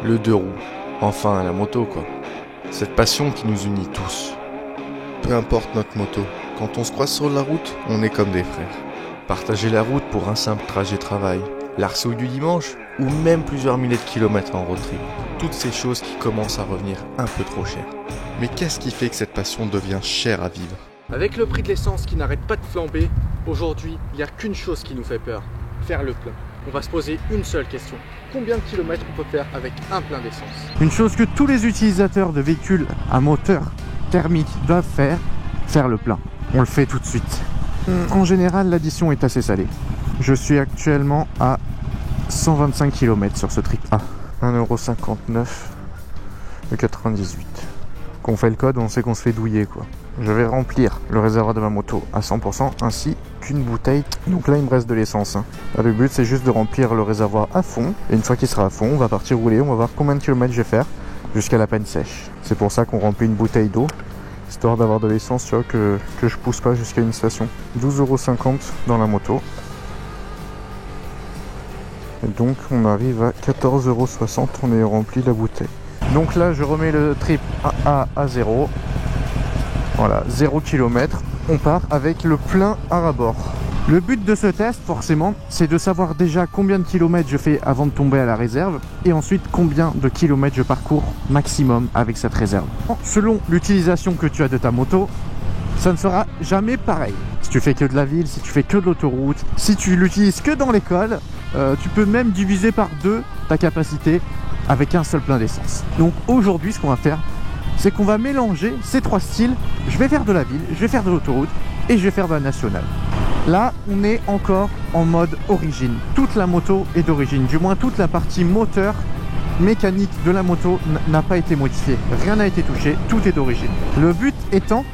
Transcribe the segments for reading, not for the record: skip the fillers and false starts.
le deux roues, enfin la moto quoi. Cette passion qui nous unit tous. Peu importe notre moto, quand on se croise sur la route, on est comme des frères. Partager la route pour un simple trajet travail, l'arsouille du dimanche, ou même plusieurs milliers de kilomètres en road trip. Toutes ces choses qui commencent à revenir un peu trop chères. Mais qu'est-ce qui fait que cette passion devient chère à vivre ? Avec le prix de l'essence qui n'arrête pas de flamber, aujourd'hui, il n'y a qu'une chose qui nous fait peur, faire le plein. On va se poser une seule question. Combien de kilomètres on peut faire avec un plein d'essence? Une chose que tous les utilisateurs de véhicules à moteur thermique doivent faire le plein. On le fait tout de suite. En général, l'addition est assez salée. Je suis actuellement à 125 km sur ce trip. 1,59€ Quand on fait le code, on sait qu'on se fait douiller quoi. Je vais remplir le réservoir de ma moto à 100% ainsi qu'une bouteille. Donc là il me reste de l'essence. Là, le but c'est juste de remplir le réservoir à fond. Et une fois qu'il sera à fond, on va partir rouler. On va voir combien de kilomètres je vais faire jusqu'à la panne sèche. C'est pour ça qu'on remplit une bouteille d'eau. Histoire d'avoir de l'essence, tu vois, que je pousse pas jusqu'à une station. 12,50€ dans la moto. Et donc on arrive à 14,60€ en ayant rempli la bouteille. Donc là je remets le trip à 0. Voilà, 0 km. On part avec le plein à rabord. Le but de ce test forcément c'est de savoir déjà combien de kilomètres je fais avant de tomber à la réserve. Et ensuite combien de kilomètres je parcours maximum avec cette réserve. Selon l'utilisation que tu as de ta moto, ça ne sera jamais pareil. Si tu fais que de la ville, si tu fais que de l'autoroute, si tu l'utilises que dans l'école, tu peux même diviser par 2 ta capacité avec un seul plein d'essence. Donc aujourd'hui, ce qu'on va faire, c'est qu'on va mélanger ces 3 styles. Je vais faire de la ville, je vais faire de l'autoroute et je vais faire de la nationale. Là, on est encore en mode origine. Toute la moto est d'origine, du moins toute la partie moteur mécanique de la moto n'a pas été modifiée. Rien n'a été touché, tout est d'origine. Le but étant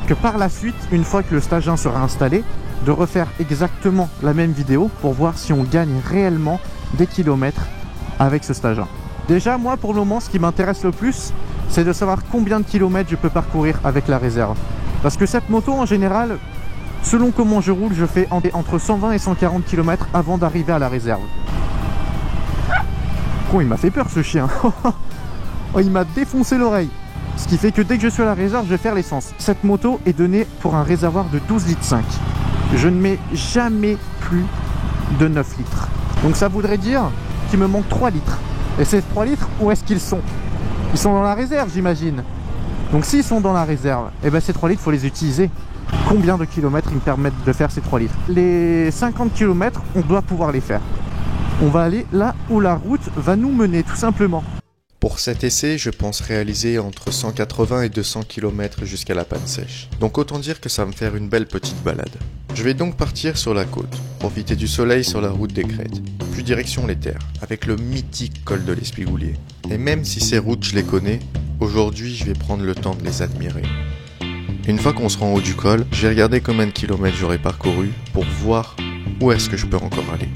que par la suite, une fois que le stage 1 sera installé, de refaire exactement la même vidéo pour voir si on gagne réellement des kilomètres avec ce stage 1. Déjà, moi, pour le moment, ce qui m'intéresse le plus, c'est de savoir combien de kilomètres je peux parcourir avec la réserve. Parce que cette moto, en général, selon comment je roule, je fais entre 120 et 140 km avant d'arriver à la réserve. Oh, il m'a fait peur, ce chien. Oh, il m'a défoncé l'oreille. Ce qui fait que dès que je suis à la réserve, je vais faire l'essence. Cette moto est donnée pour un réservoir de 12,5 litres. Je ne mets jamais plus de 9 litres. Donc ça voudrait dire qu'il me manque 3 litres. Et ces 3 litres, où est-ce qu'ils sont? Ils sont dans la réserve, j'imagine. Donc s'ils sont dans la réserve, et ben ces 3 litres, il faut les utiliser. Combien de kilomètres ils me permettent de faire ces 3 litres? Les 50 km, on doit pouvoir les faire. On va aller là où la route va nous mener, tout simplement. Pour cet essai, je pense réaliser entre 180 et 200 km jusqu'à la panne sèche. Donc autant dire que ça va me faire une belle petite balade. Je vais donc partir sur la côte, profiter du soleil sur la route des Crêtes, puis direction les terres, avec le mythique col de l'Espigoulier. Et même si ces routes je les connais, aujourd'hui je vais prendre le temps de les admirer. Une fois qu'on sera en haut du col, je vais regarder combien de kilomètres j'aurai parcouru pour voir où est-ce que je peux encore aller.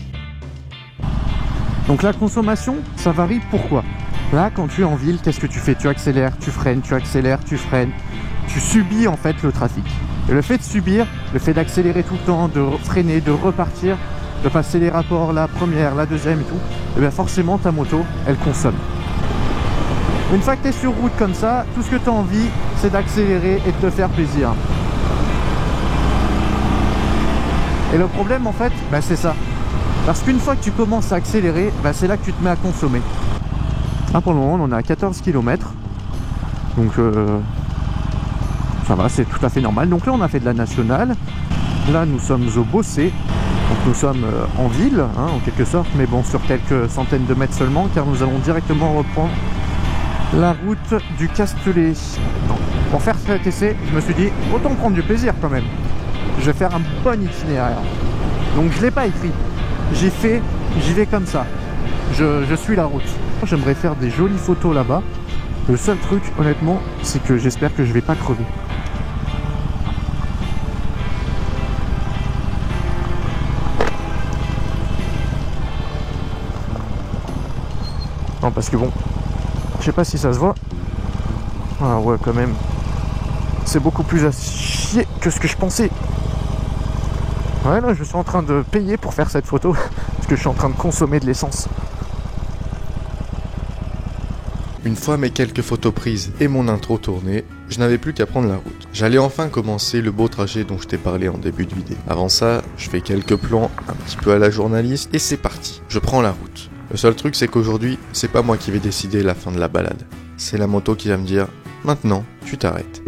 Donc la consommation, ça varie. Pourquoi? Là, quand tu es en ville, qu'est-ce que tu fais? Tu accélères, tu freines, tu accélères, tu freines. Tu subis en fait le trafic. Et le fait de subir, le fait d'accélérer tout le temps, de freiner, de repartir, de passer les rapports, la première, la deuxième et tout, et bien forcément ta moto, elle consomme. Une fois que tu es sur route comme ça, tout ce que tu as envie, c'est d'accélérer et de te faire plaisir. Et le problème en fait, c'est ça. Parce qu'une fois que tu commences à accélérer, c'est là que tu te mets à consommer. Là pour le moment on est à 14 km. Donc ça va, c'est tout à fait normal. Donc là on a fait de la nationale. Là nous sommes au Bossé. Donc nous sommes en ville, en quelque sorte. Mais bon, sur quelques centaines de mètres seulement. Car nous allons directement reprendre la route du Castellet. Pour faire cet essai, je me suis dit, autant prendre du plaisir quand même. Je vais faire un bon itinéraire. Donc je ne l'ai pas écrit. J'ai fait, j'y vais comme ça. Je suis la route. J'aimerais faire des jolies photos là-bas. Le seul truc, honnêtement, c'est que j'espère que je vais pas crever. Non, parce que bon, je sais pas si ça se voit. Ah ouais, quand même. C'est beaucoup plus à chier que ce que je pensais. Ouais, là, je suis en train de payer pour faire cette photo. Parce que je suis en train de consommer de l'essence. Une fois mes quelques photos prises et mon intro tournée, je n'avais plus qu'à prendre la route. J'allais enfin commencer le beau trajet dont je t'ai parlé en début de vidéo. Avant ça, je fais quelques plans un petit peu à la journaliste et c'est parti. Je prends la route. Le seul truc c'est qu'aujourd'hui, c'est pas moi qui vais décider la fin de la balade. C'est la moto qui va me dire « Maintenant, tu t'arrêtes ».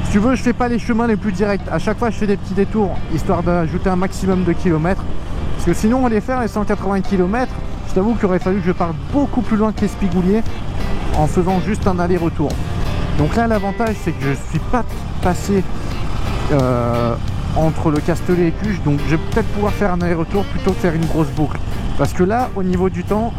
Si tu veux, je fais pas les chemins les plus directs. À chaque fois, je fais des petits détours, histoire d'ajouter un maximum de kilomètres. Parce que sinon, on allait faire les 180 km. Je t'avoue qu'il aurait fallu que je parte beaucoup plus loin que l'Espigoulier en faisant juste un aller-retour. Donc là, l'avantage, c'est que je suis pas passé entre le Castellet et Cuges. Donc, je vais peut-être pouvoir faire un aller-retour plutôt que faire une grosse boucle. Parce que là, au niveau du temps,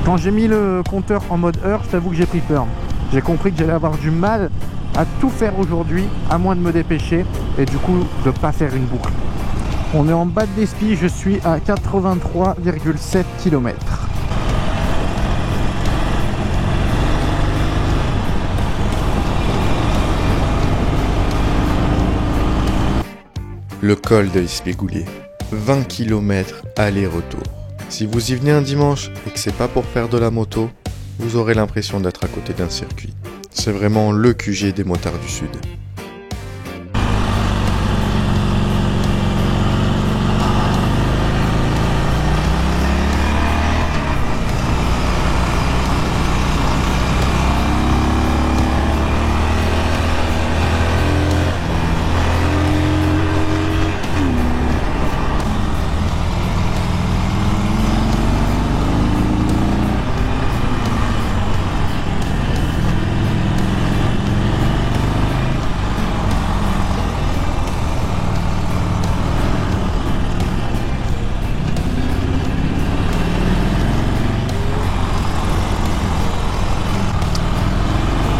quand j'ai mis le compteur en mode heure, je t'avoue que j'ai pris peur. J'ai compris que j'allais avoir du mal à tout faire aujourd'hui, à moins de me dépêcher et du coup de pas faire une boucle. On est en bas de l'Espi, je suis à 83,7 km. Le col de l'Espigoulier, 20 km aller-retour. Si vous y venez un dimanche et que c'est pas pour faire de la moto, vous aurez l'impression d'être à côté d'un circuit. C'est vraiment le QG des motards du Sud.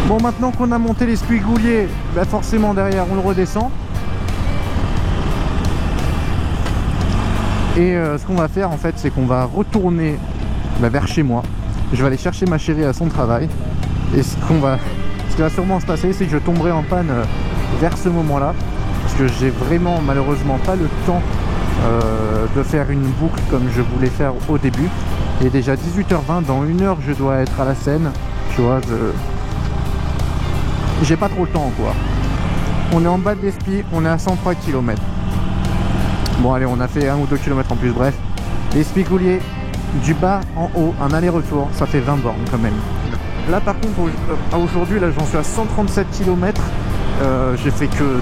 Bon, maintenant qu'on a monté l'Espigoulier, bah forcément derrière on le redescend. Et ce qu'on va faire en fait, c'est qu'on va retourner vers chez moi. Je vais aller chercher ma chérie à son travail. Et ce qui va sûrement se passer, c'est que je tomberai en panne vers ce moment-là. Parce que j'ai vraiment malheureusement pas le temps de faire une boucle comme je voulais faire au début. Il est déjà 18h20, dans 1 heure je dois être à la Seine. Tu vois, j'ai pas trop le temps quoi. On est en bas de l'Espi, on est à 103 km. Bon allez, on a fait 1 ou 2 km en plus, bref. L'Espigoulier, du bas en haut, un aller-retour, ça fait 20 bornes quand même. Là par contre, aujourd'hui, là j'en suis à 137 km. J'ai fait que...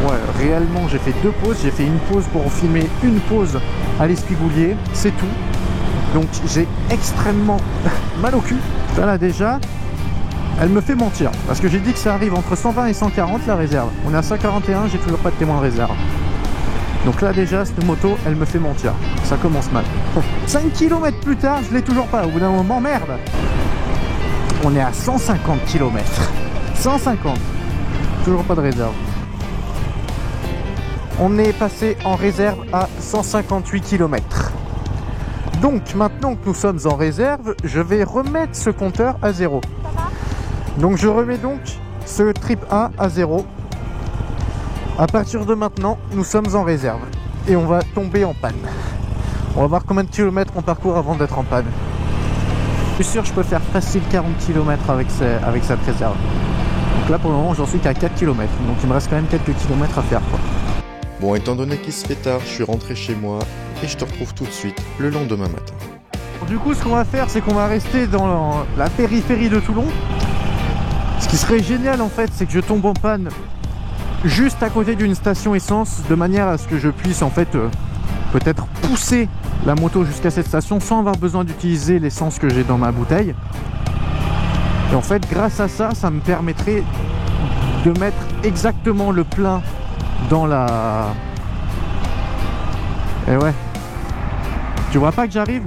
Ouais, réellement j'ai fait 2 pauses. J'ai fait une pause pour filmer une pause à l'Espigoulier, c'est tout. Donc j'ai extrêmement mal au cul. Ça là déjà... Elle me fait mentir, parce que j'ai dit que ça arrive entre 120 et 140 la réserve. On est à 141, j'ai toujours pas de témoin de réserve. Donc là déjà, cette moto, elle me fait mentir. Ça commence mal. 5 km plus tard, je l'ai toujours pas. Au bout d'un moment, merde. On est à 150 km. 150. Toujours pas de réserve. On est passé en réserve à 158 km. Donc maintenant que nous sommes en réserve, je vais remettre ce compteur à 0. Donc je remets donc ce trip A à 0. À partir de maintenant, nous sommes en réserve. Et on va tomber en panne. On va voir combien de kilomètres on parcourt avant d'être en panne. Je suis sûr que je peux faire facile 40 km avec cette réserve. Donc là pour le moment j'en suis qu'à 4 km. Donc il me reste quand même quelques kilomètres à faire quoi. Bon, étant donné qu'il se fait tard, je suis rentré chez moi et je te retrouve tout de suite le lendemain matin. Du coup ce qu'on va faire, c'est qu'on va rester dans la périphérie de Toulon. Ce qui serait génial en fait, c'est que je tombe en panne juste à côté d'une station essence, de manière à ce que je puisse en fait peut-être pousser la moto jusqu'à cette station sans avoir besoin d'utiliser l'essence que j'ai dans ma bouteille. Et en fait, grâce à ça, ça me permettrait de mettre exactement le plein dans la... Et ouais. Tu vois pas que j'arrive?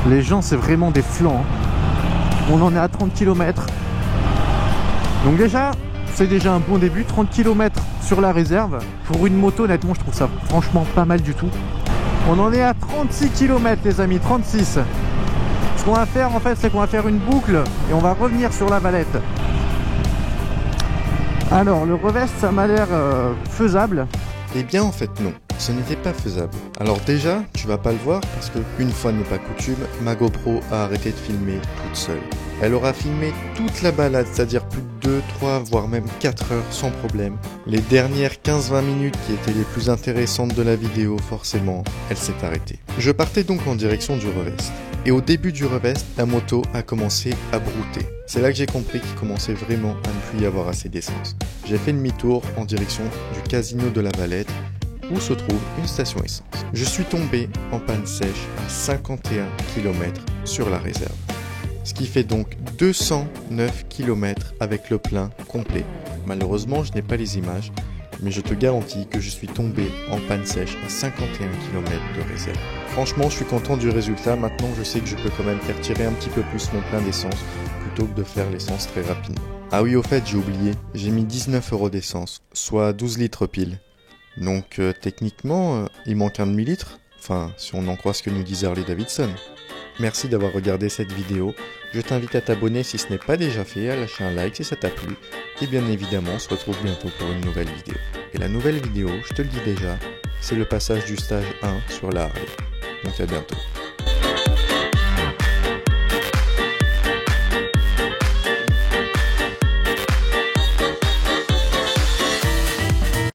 Les gens, c'est vraiment des flancs. On en est à 30 km. Donc déjà, c'est déjà un bon début. 30 km sur la réserve. Pour une moto, honnêtement, je trouve ça franchement pas mal du tout. On en est à 36 km, les amis. 36. Ce qu'on va faire, en fait, c'est qu'on va faire une boucle et on va revenir sur la Valette. Alors, le revest, ça m'a l'air faisable. Eh bien en fait non, ce n'était pas faisable. Alors déjà, tu vas pas le voir parce que, une fois n'est pas coutume, ma GoPro a arrêté de filmer toute seule. Elle aura filmé toute la balade, c'est-à-dire plus de 2, 3, voire même 4 heures sans problème. Les dernières 15-20 minutes qui étaient les plus intéressantes de la vidéo, forcément, elle s'est arrêtée. Je partais donc en direction du revest. Et au début du revest, la moto a commencé à brouter. C'est là que j'ai compris qu'il commençait vraiment à ne plus y avoir assez d'essence. J'ai fait demi-tour en direction du casino de la Valette, où se trouve une station essence. Je suis tombé en panne sèche à 51 km sur la réserve. Ce qui fait donc 209 km avec le plein complet. Malheureusement, je n'ai pas les images, mais je te garantis que je suis tombé en panne sèche à 51 km de réserve. Franchement, je suis content du résultat. Maintenant, je sais que je peux quand même faire tirer un petit peu plus mon plein d'essence plutôt que de faire l'essence très rapidement. Ah oui, au fait, j'ai oublié, j'ai mis 19 € d'essence, soit 12 litres pile. Donc techniquement, il manque un demi-litre. Enfin, si on en croit ce que nous disait Harley Davidson. Merci d'avoir regardé cette vidéo. Je t'invite à t'abonner si ce n'est pas déjà fait, à lâcher un like si ça t'a plu. Et bien évidemment, on se retrouve bientôt pour une nouvelle vidéo. Et la nouvelle vidéo, je te le dis déjà, c'est le passage du stage 1 sur la Harley. Donc à bientôt.